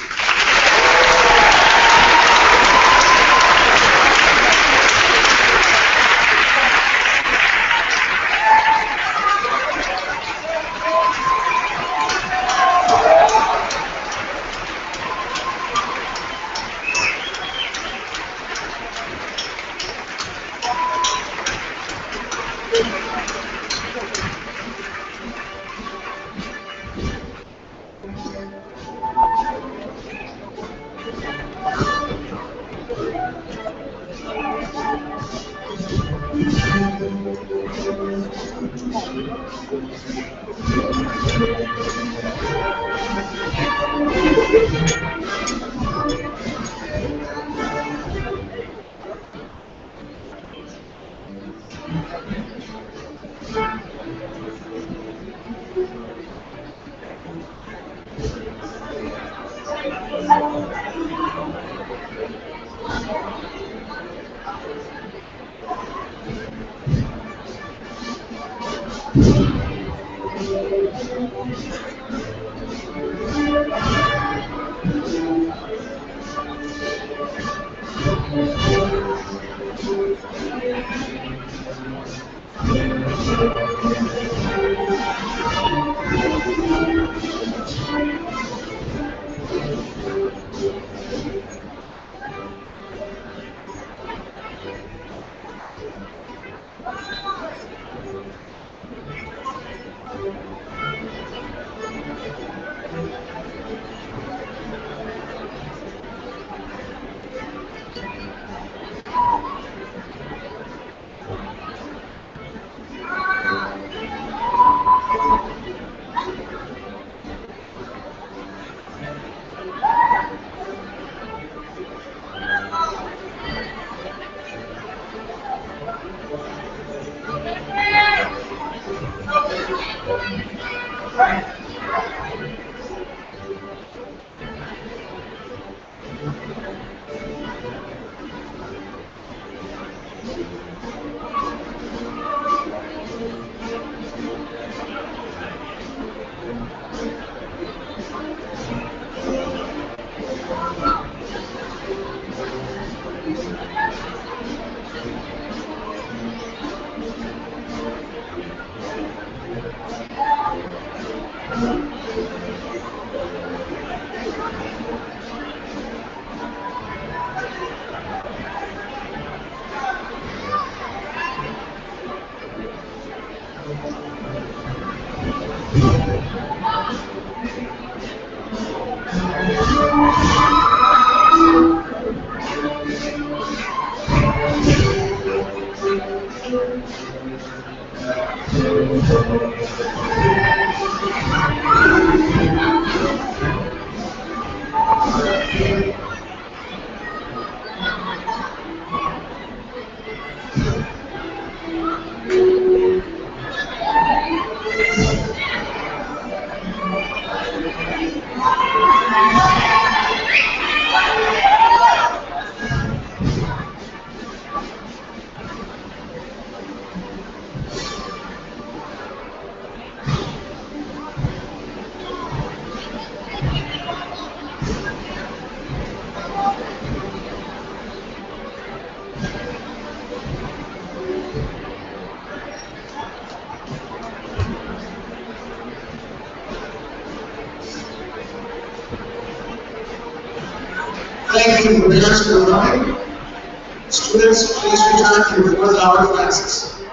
Thank you, parents, for coming. Students, please return to your 4th hour classes.